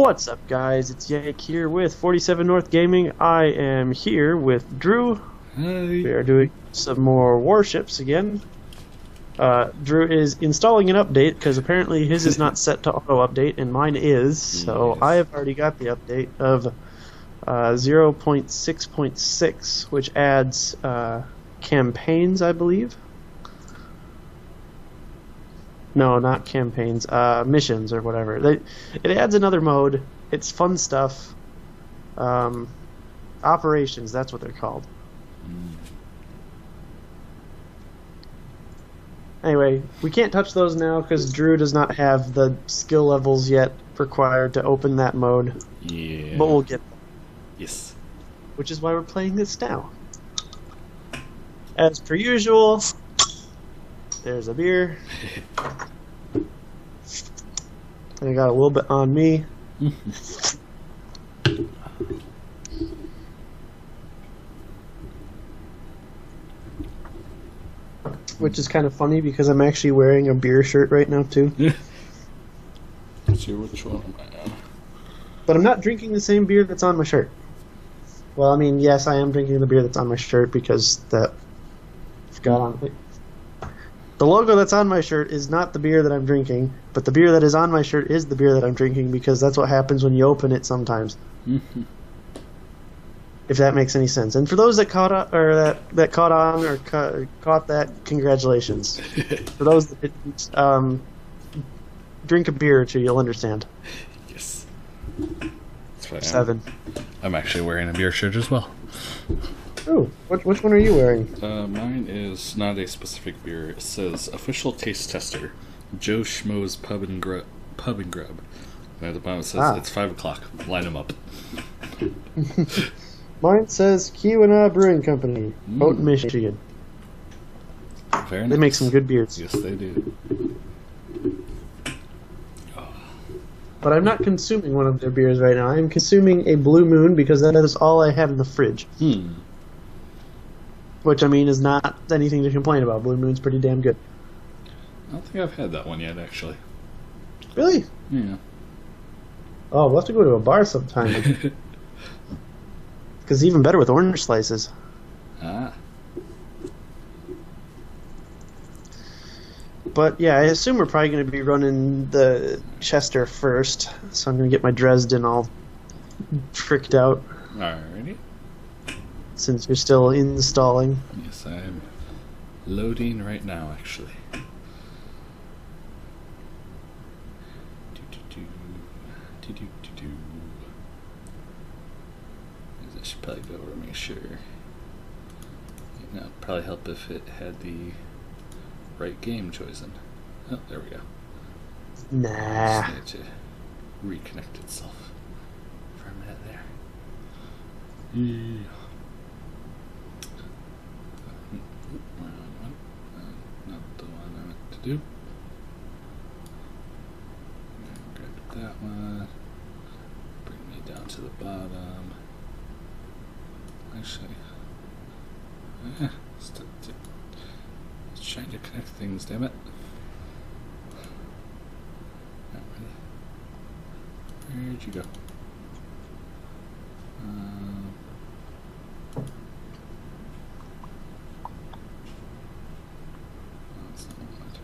What's up, guys? It's Yank here with 47 North Gaming. I am here with Drew. Hi. We are doing some more Warships again. Drew is installing an update because apparently his is not set to auto-update and mine is. So Yes. I have already got the update of 0.6.6, which adds campaigns, I believe. No, not campaigns. Missions or whatever. It adds another mode. It's fun stuff. Operations, that's what they're called. Anyway, we can't touch those now because Drew does not have the skill levels yet required to open that mode. Yeah. But we'll get them. Yes. Which is why we're playing this now. As per usual, there's a beer. I got a little bit on me. Which is kind of funny because I'm actually wearing a beer shirt right now too. Let's see which one am I on. But I'm not drinking the same beer that's on my shirt. Well, I mean, yes, I am drinking the beer that's on my shirt because that got on it. The logo that's on my shirt is not the beer that I'm drinking, but the beer that is on my shirt is the beer that I'm drinking because that's what happens when you open it sometimes. If that makes any sense. And for those that caught on, or that caught on or caught that, congratulations. For those that didn't, drink a beer or two, you'll understand. Yes. That's what I am. 7. I'm actually wearing a beer shirt as well. Ooh, which one are you wearing? Mine is not a specific beer. It says official taste tester, Joe Schmo's Pub and Grub. And at the bottom it says it's 5 o'clock. Line them up. Mine says Q&A Brewing Company, Houghton, Michigan. Very nice. They make some good beers. Yes, they do. But I'm not consuming one of their beers right now. I'm consuming a Blue Moon because that is all I have in the fridge. Which, I mean, is not anything to complain about. Blue Moon's pretty damn good. I don't think I've had that one yet, actually. Really? Yeah. Oh, we'll have to go to a bar sometime. Because it's even better with orange slices. Ah. But yeah, I assume we're probably going to be running the Chester first. So I'm going to get my Dresden all tricked out. Alrighty. Since you're still installing. Yes, I'm loading right now, actually. I should probably go over and make sure. It'd probably help if it had the right game chosen. Oh, there we go. Nah. Just need to reconnect itself for a minute there. Wrong one. Not the one I meant to do. Grab that one. Bring me down to the bottom. Actually, it's trying to connect things, damn it. Not really. Where'd you go? That's not what I wanted.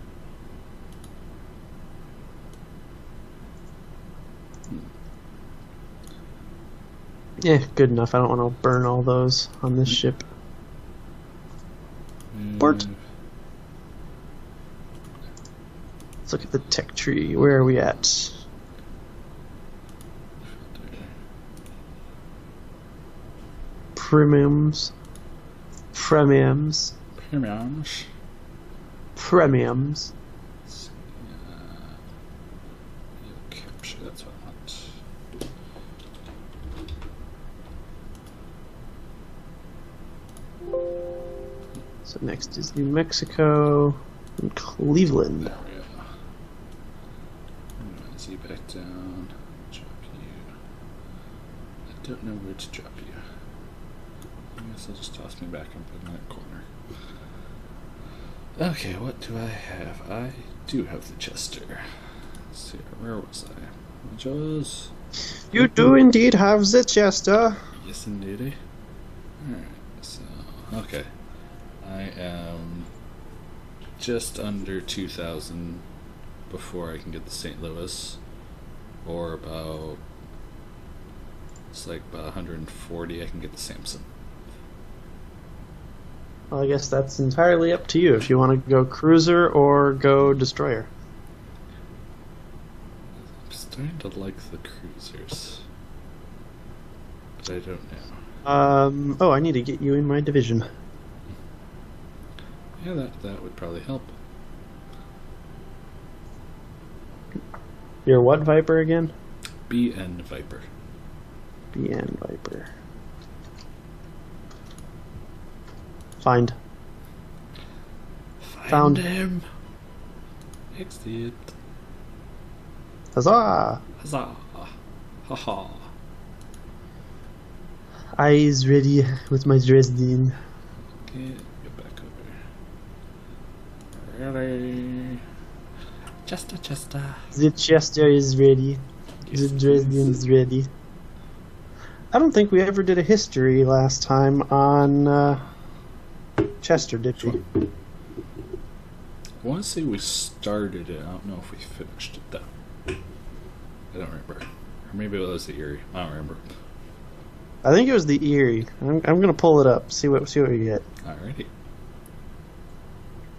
Yeah, good enough. I don't want to burn all those on this ship. Port. Let's look at the tech tree. Where are we at? Premiums. Premiums. Premiums. Premiums. Capture, that's what I want. So next is New Mexico and Cleveland. There we go. I'm going to Z back down. Drop you. I don't know where to drop you. I guess I'll just toss me back up in that corner. Okay, what do I have? I do have the Chester. Let's see, where was I? Which was You do indeed have the Chester. Yes, indeedy. Alright, so, okay. I am just under 2,000 before I can get the St. Louis, or about, it's like about 140 I can get the Samson. Well, I guess that's entirely up to you if you want to go cruiser or go destroyer. I'm starting to like the cruisers, but I don't know. Oh, I need to get you in my division. Yeah, that would probably help. You're what Viper again? BN Viper. BN Viper. Find. Found him. Exit. Huzzah! Huzzah! Haha. Eyes ready with my Dresden. Okay, get back over. Really? Chester. The Chester is ready. The Dresden is ready. I don't think we ever did a history last time on Chester, did we? I want to say we started it. I don't know if we finished it though. I don't remember. Or maybe it was the Erie. I don't remember. I think it was the Erie. I'm gonna pull it up. See what we get. Alrighty.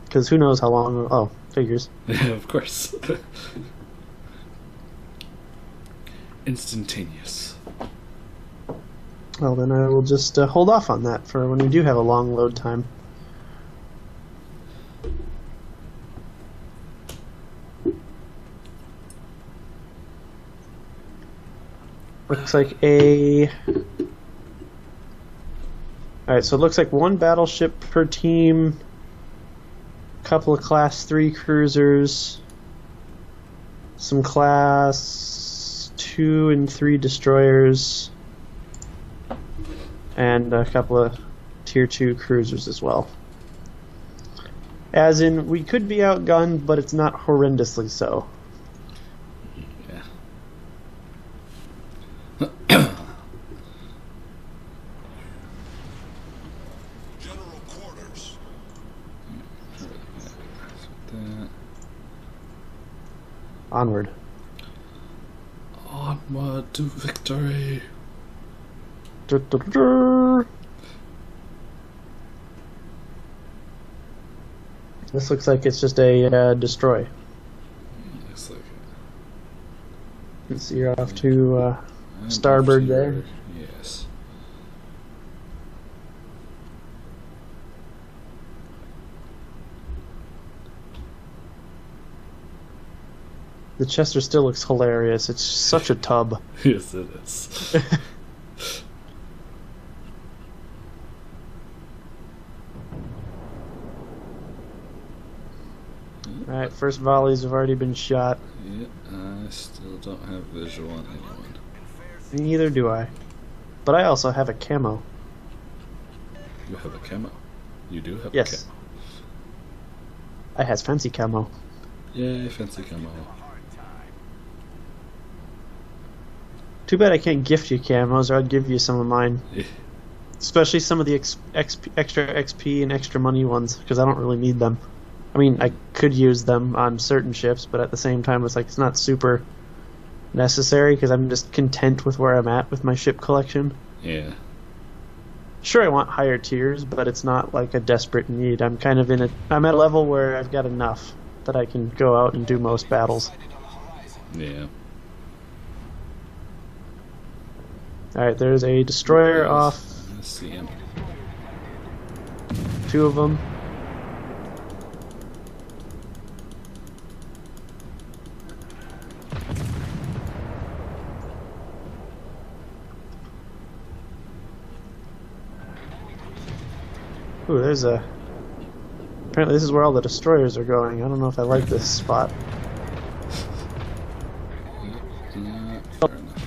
Because who knows how long? Oh, figures. Yeah, of course. Instantaneous. Well, then I will just hold off on that for when we do have a long load time. Looks like a... Alright, so it looks like one battleship per team, a couple of Class 3 cruisers, some Class 2 and 3 destroyers, and a couple of Tier 2 cruisers as well. As in, we could be outgunned, but it's not horrendously so. Yeah. General quarters. Onward. Onward to victory. This looks like it's just a destroy. Looks like it. Let's see, you're off to starboard there. Yes. The Chester still looks hilarious. It's such a tub. Yes, it is. Alright, first volleys have already been shot. Yeah, I still don't have visual on anyone. Neither do I. But I also have a camo. You have a camo. You do have Yes. a camo. I has fancy camo. Yay, fancy camo. Too bad I can't gift you camos, or I'd give you some of mine. Yeah. Especially some of the extra XP and extra money ones, because I don't really need them. I mean, I could use them on certain ships, but at the same time, it's like it's not super necessary, because I'm just content with where I'm at with my ship collection. Yeah. Sure, I want higher tiers, but it's not like a desperate need. I'm kind of I'm at a level where I've got enough that I can go out and do most battles. Yeah. Alright, there's a destroyer off, I see him. 2 of them. Ooh, there's a... Apparently this is where all the destroyers are going. I don't know if I like this spot. Fair enough.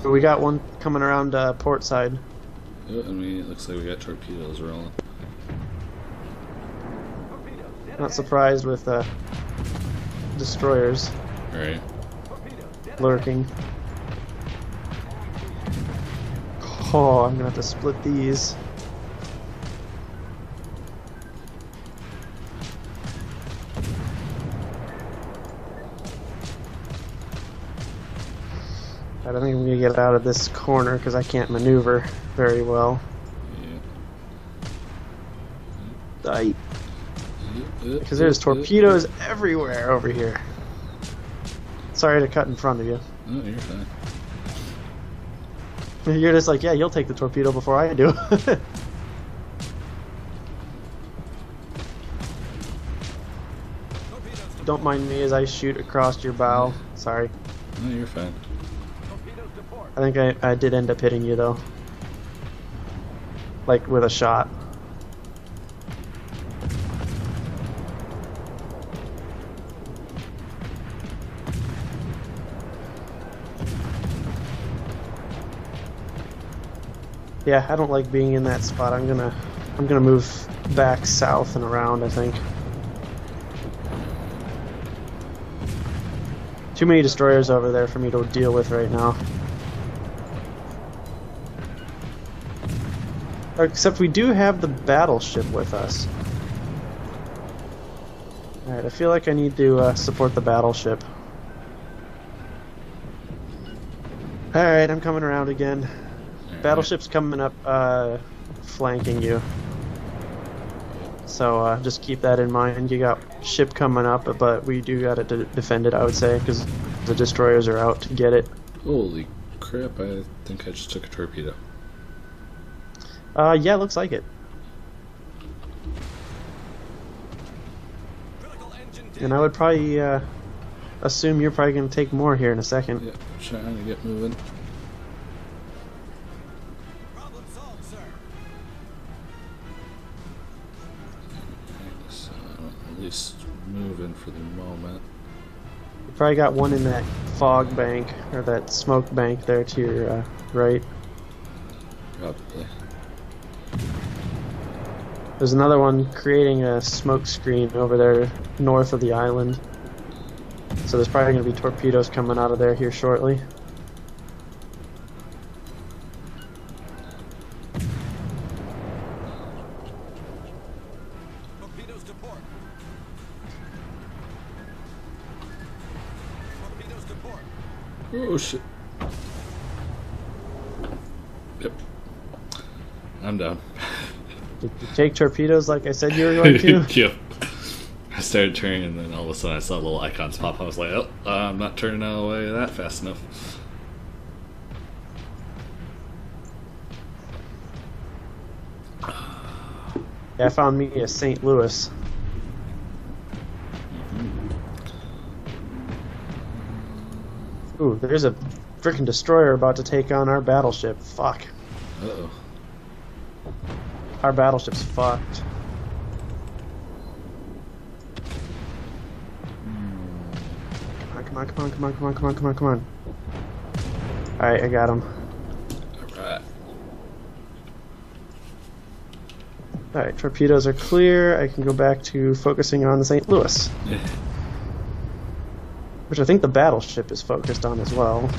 But we got one coming around port side. Oh, I mean, it looks like we got torpedoes rolling. Not surprised with destroyers Right. lurking. Oh, I'm gonna have to split these. I don't think I'm gonna get out of this corner because I can't maneuver very well. Yeah. Because there's torpedoes everywhere over here. Sorry to cut in front of you. Oh, you're fine. You're just like, yeah, you'll take the torpedo before I do. Don't mind me as I shoot across your bow. Sorry. No, you're fine. I think I did end up hitting you though. Like with a shot. Yeah, I don't like being in that spot. I'm gonna move back south and around, I think. Too many destroyers over there for me to deal with right now. Except we do have the battleship with us. Alright, I feel like I need to support the battleship. Alright, I'm coming around again. Battleship's coming up, flanking you. So just keep that in mind. You got ship coming up, but we do got to defend it, I would say, because the destroyers are out to get it. Holy crap, I think I just took a torpedo. Yeah, looks like it. And I would probably assume you're probably going to take more here in a second. Yep, trying to get moving. Problem solved, sir. So, at least moving for the moment. You probably got one in that fog bank, or that smoke bank there to your right. Probably. There's another one creating a smoke screen over there north of the island. So there's probably going to be torpedoes coming out of there here shortly. Torpedoes to port. Torpedoes to port. Oh shit. Yep. I'm down. Did you take torpedoes like I said you were going to? Yep. I started turning, and then all of a sudden I saw little icons pop up. I was like, oh, I'm not turning out of the way that fast enough. Yeah, I found me a St. Louis. Ooh, there's a freaking destroyer about to take on our battleship. Fuck. Uh-oh. Our battleship's fucked. Come on, come on, come on, come on, come on, come on, come on. Alright, I got him. Alright. Alright, torpedoes are clear. I can go back to focusing on the St. Louis. Which I think the battleship is focused on as well.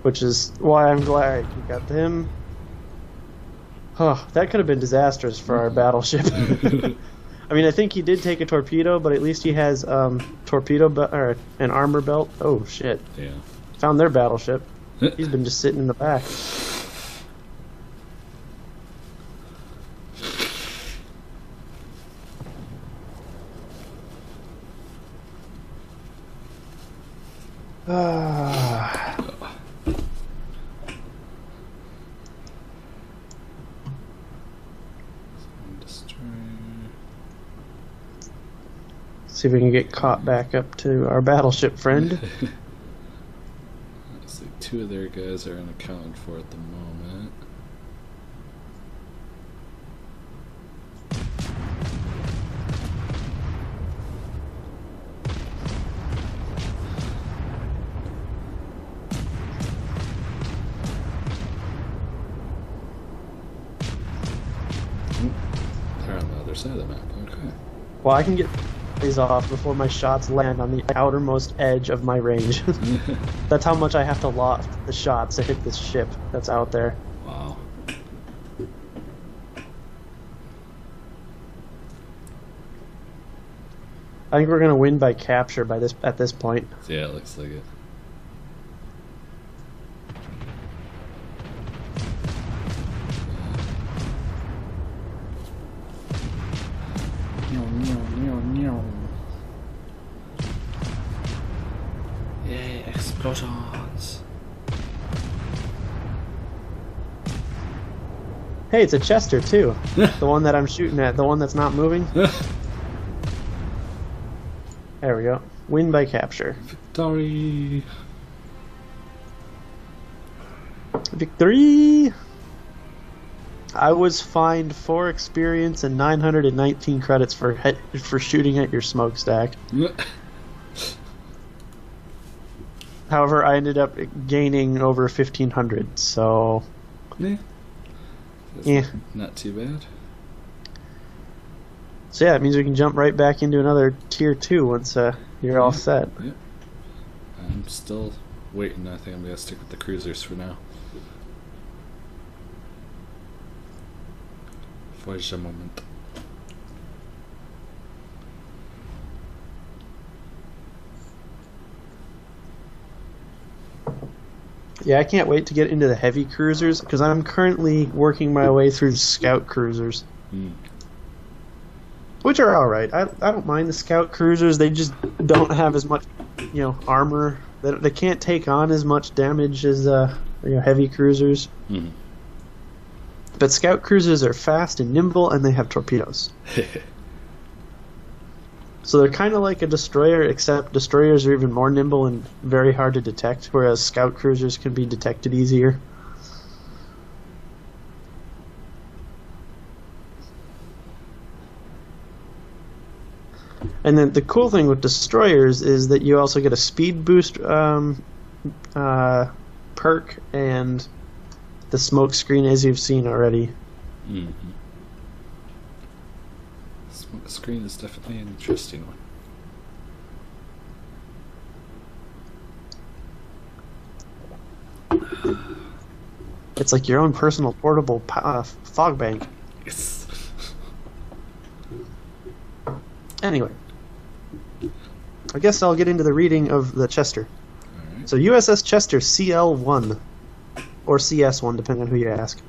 Which is why I'm glad you got him. Oh, that could have been disastrous for our battleship. I mean, I think he did take a torpedo, but at least he has torpedo or an armor belt. Oh shit! Yeah. Found their battleship. He's been just sitting in the back. See if we can get caught back up to our battleship friend. Let's see, two of their guys are unaccounted for at the moment. They're on the other side of the map. Okay. Well, I can get these off before my shots land on the outermost edge of my range. That's how much I have to loft the shots to hit this ship that's out there. Wow. I think we're gonna win by capture at this point. Yeah, it looks like it. Yay, explosions. Hey, it's a Chester too. The one that I'm shooting at, the one that's not moving. There we go. Win by capture. Victory! Victory! I was fined 4 experience and 919 credits for shooting at your smokestack. However, I ended up gaining over 1,500, so... Yeah. Yeah. Not too bad. So yeah, it means we can jump right back into another tier 2 once you're all set. Yeah. I'm still waiting. I think I'm going to stick with the cruisers for now. For the moment. Yeah, I can't wait to get into the heavy cruisers, because I'm currently working my way through scout cruisers. Which are alright. I don't mind the scout cruisers, they just don't have as much, armor. They can't take on as much damage as heavy cruisers. But scout cruisers are fast and nimble, and they have torpedoes. So they're kind of like a destroyer, except destroyers are even more nimble and very hard to detect, whereas scout cruisers can be detected easier. And then the cool thing with destroyers is that you also get a speed boost perk and the smoke screen, as you've seen already. Smoke screen is definitely an interesting one. It's like your own personal portable fog bank. Yes. Anyway, I guess I'll get into the reading of the Chester. Alright. So USS Chester CL-1, or CS-1, depending on who you ask.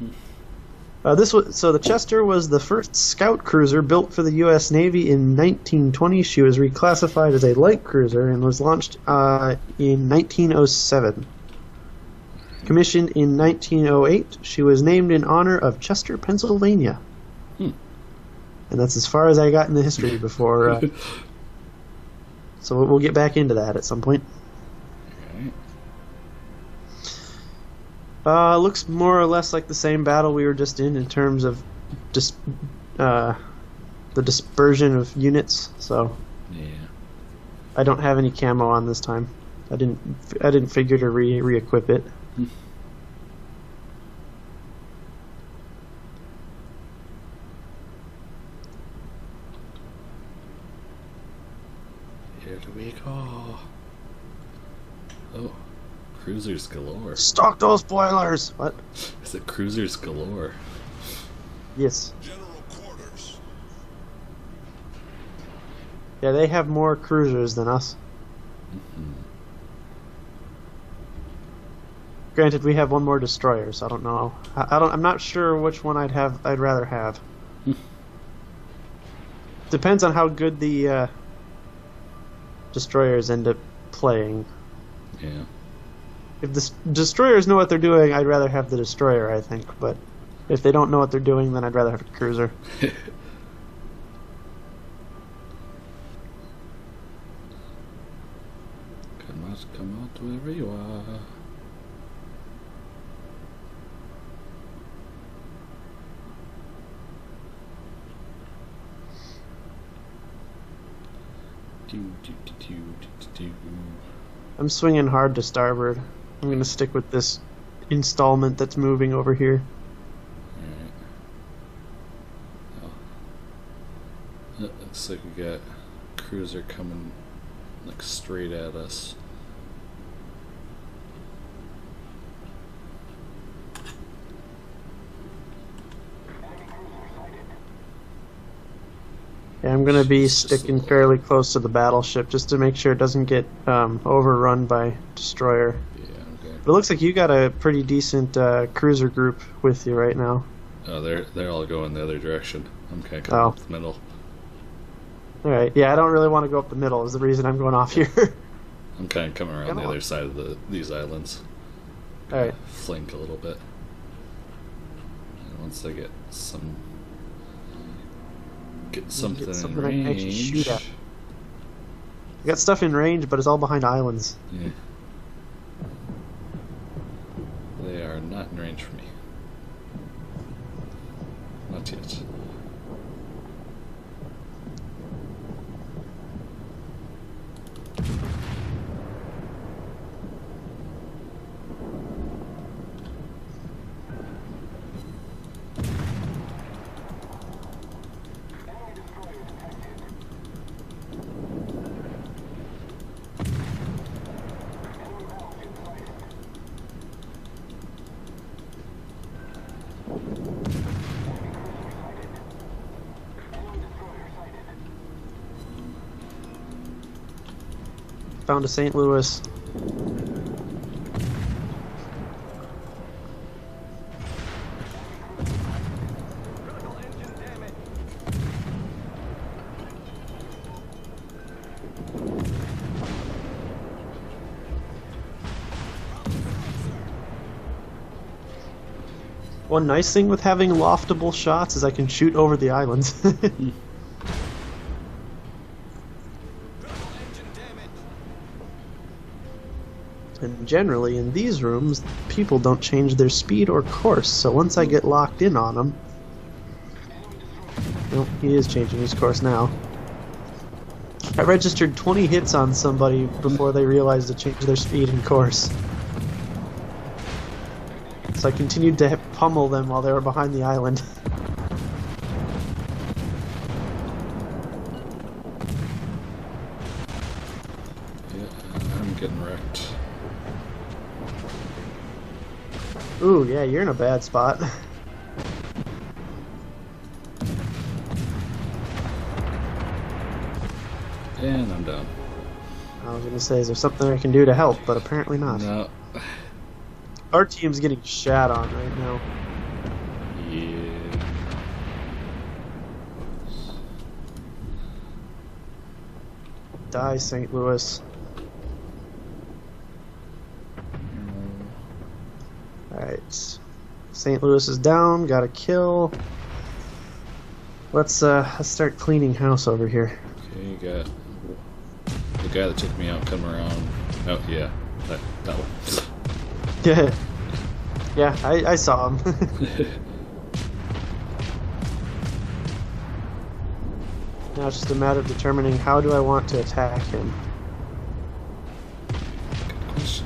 The Chester was the first scout cruiser built for the U.S. Navy in 1920. She was reclassified as a light cruiser and was launched in 1907. Commissioned in 1908, she was named in honor of Chester, Pennsylvania. And that's as far as I got in the history before. So we'll get back into that at some point. Looks more or less like the same battle we were just in terms of the dispersion of units. So Yeah. I don't have any camo on this time. I didn't figure to re-equip it. Here we go. Oh, cruisers galore. Stock those boilers! What? Is it cruisers galore? Yes. General quarters. Yeah, they have more cruisers than us. Granted, we have one more destroyer, so I don't know. I'm not sure which one I'd rather have. Depends on how good the destroyers end up playing. Yeah. If the destroyers know what they're doing, I'd rather have the destroyer, I think. But if they don't know what they're doing, then I'd rather have a cruiser. Come out wherever you are. I'm swinging hard to starboard. I'm going to stick with this installment that's moving over here. Alright. Oh. Looks like we got cruiser coming like straight at us. Yeah, I'm gonna be It's just a sticking little- fairly close to the battleship just to make sure it doesn't get overrun by destroyer. Yeah, okay. But it looks like you got a pretty decent cruiser group with you right now. Oh, they're all going the other direction. I'm kind of coming Oh. up the middle. All right. Yeah, I don't really want to go up the middle. Is the reason I'm going off here. I'm kind of coming around Come the on. other side of these islands. All right. Flank a little bit. And once I get something something in I can range. actually shoot at. I got stuff in range, but it's all behind islands. Yeah. They are not in range for me. Not yet. Found a St. Louis. Critical engine damage. One nice thing with having loftable shots is I can shoot over the islands. Critical engine damage. And generally, in these rooms, people don't change their speed or course, so once I get locked in on them... Nope, he is changing his course now. I registered 20 hits on somebody before they realized to change their speed and course. So I continued to pummel them while they were behind the island. Yeah, I'm getting wrecked. Ooh, yeah, you're in a bad spot. And I'm down. I was gonna say, is there something I can do to help, but apparently not. No. Our team's getting shat on right now. Yeah. Die, St. Louis. Alright. St. Louis is down, got a kill. Let's start cleaning house over here. Okay, you got the guy that took me out come around. Oh, yeah. That one. Yeah. Yeah, I saw him. Now it's just a matter of determining how do I want to attack him. Good question.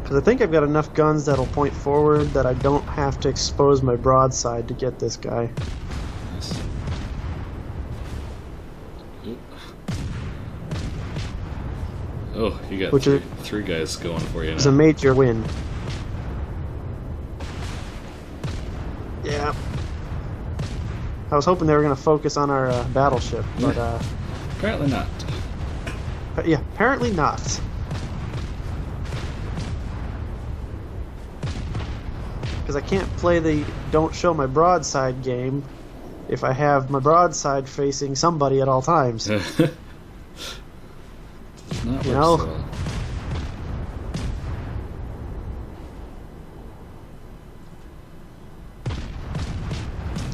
Because I think I've got enough guns that'll point forward that I don't have to expose my broadside to get this guy. Nice. Oop. Oh, you got Which three guys going for you It's a now. major win. Yeah. I was hoping they were going to focus on our battleship, but Apparently not. yeah, apparently not. Because I can't play the don't show my broadside game if I have my broadside facing somebody at all times. Not You work know? so well.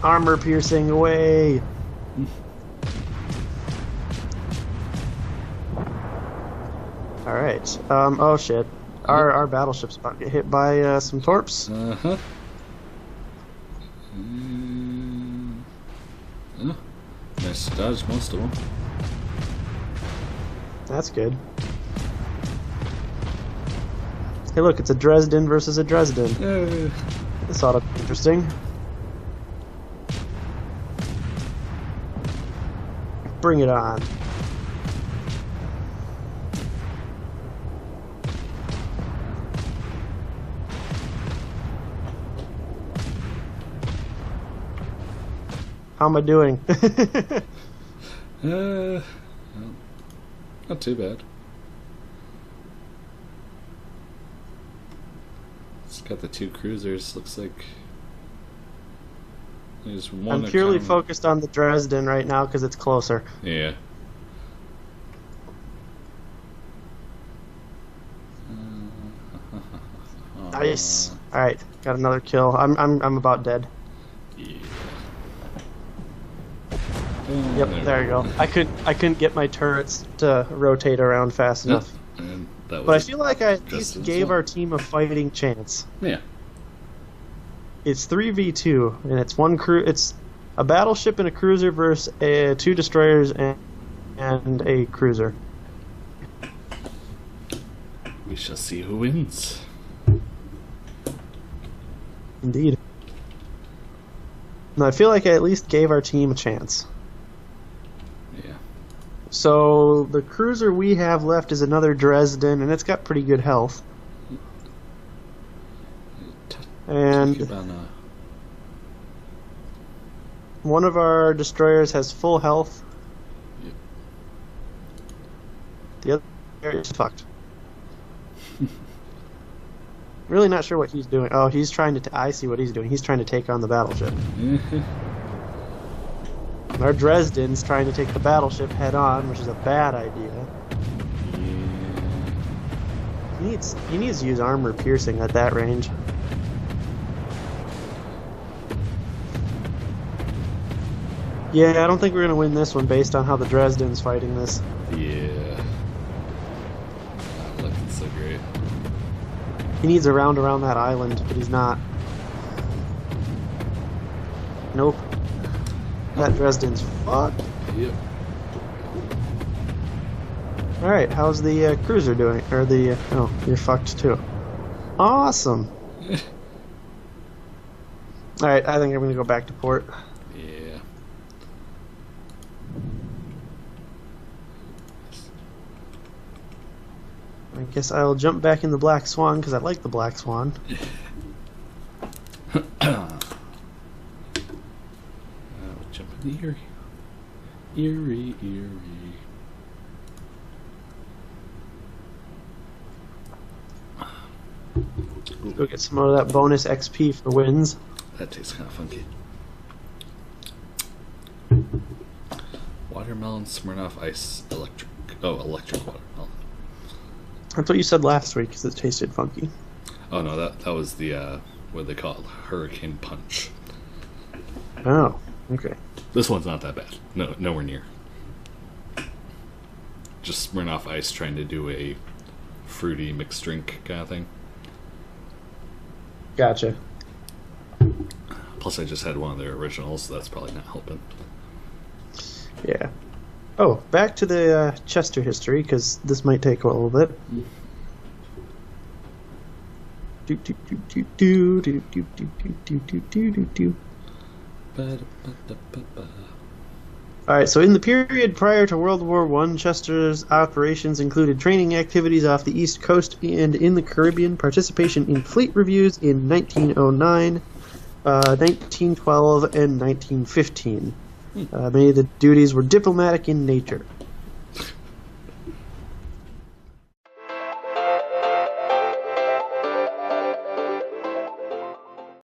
Armor piercing away. Alright. Oh shit. Our battleship's about to get hit by some torps. Uh-huh. Oh, nice to dodge most of them. That's good. Hey look, it's a Dresden versus a Dresden. Yay. This ought to be interesting. Bring it on. How am I doing? Well, not too bad. It's got the two cruisers. Looks like there's one. I'm purely focused on the Dresden right now because it's closer. Yeah. Nice. All right, got another kill. I'm about dead. Yeah. Yep, there you go. I couldn't get my turrets to rotate around fast enough. And that was But I feel like I at least Justin's gave one. our team a fighting chance. Yeah. It's 3v2, and it's one crew. It's a battleship and a cruiser versus two destroyers and a cruiser. We shall see who wins. Indeed. No, I feel like I at least gave our team a chance. Yeah. So the cruiser we have left is another Dresden, and it's got pretty good health. And Takebana. one of our destroyers has full health. Yep. The other is fucked. Really not sure what he's doing. Oh, he's trying to... I see what he's doing. He's trying to take on the battleship. Our Dresden's trying to take the battleship head on, which is a bad idea. He needs to use armor piercing at that range. Yeah, I don't think we're gonna win this one based on how the Dresden's fighting this. Yeah. Not looking so great. He needs a round around that island, but he's not. Nope. That Dresden's fucked. Yep. Alright, how's the cruiser doing? Or the... oh, you're fucked too. Awesome! Alright, I think I'm gonna go back to port. Yeah. I guess I'll jump back in the Black Swan, because I like the Black Swan. We'll jump in the Erie. Erie. Let's go get some more of that bonus XP for wins. That tastes kind of funky. Watermelon, Smirnoff Ice, electric. Oh, electric watermelon. That's what you said last week, because it tasted funky. Oh no, that was the what they call it, Hurricane Punch. Oh, okay. This one's not that bad. No, nowhere near. Just Smirnoff Ice trying to do a fruity mixed drink kind of thing. Gotcha. Plus, I just had one of their originals, so that's probably not helping. Yeah. Oh, back to the Chester history, because this might take a little bit. Alright, so in the period prior to World War I, Chester's operations included training activities off the East Coast and in the Caribbean, participation in fleet reviews in 1909, 1912, and 1915. Many of the duties were diplomatic in nature.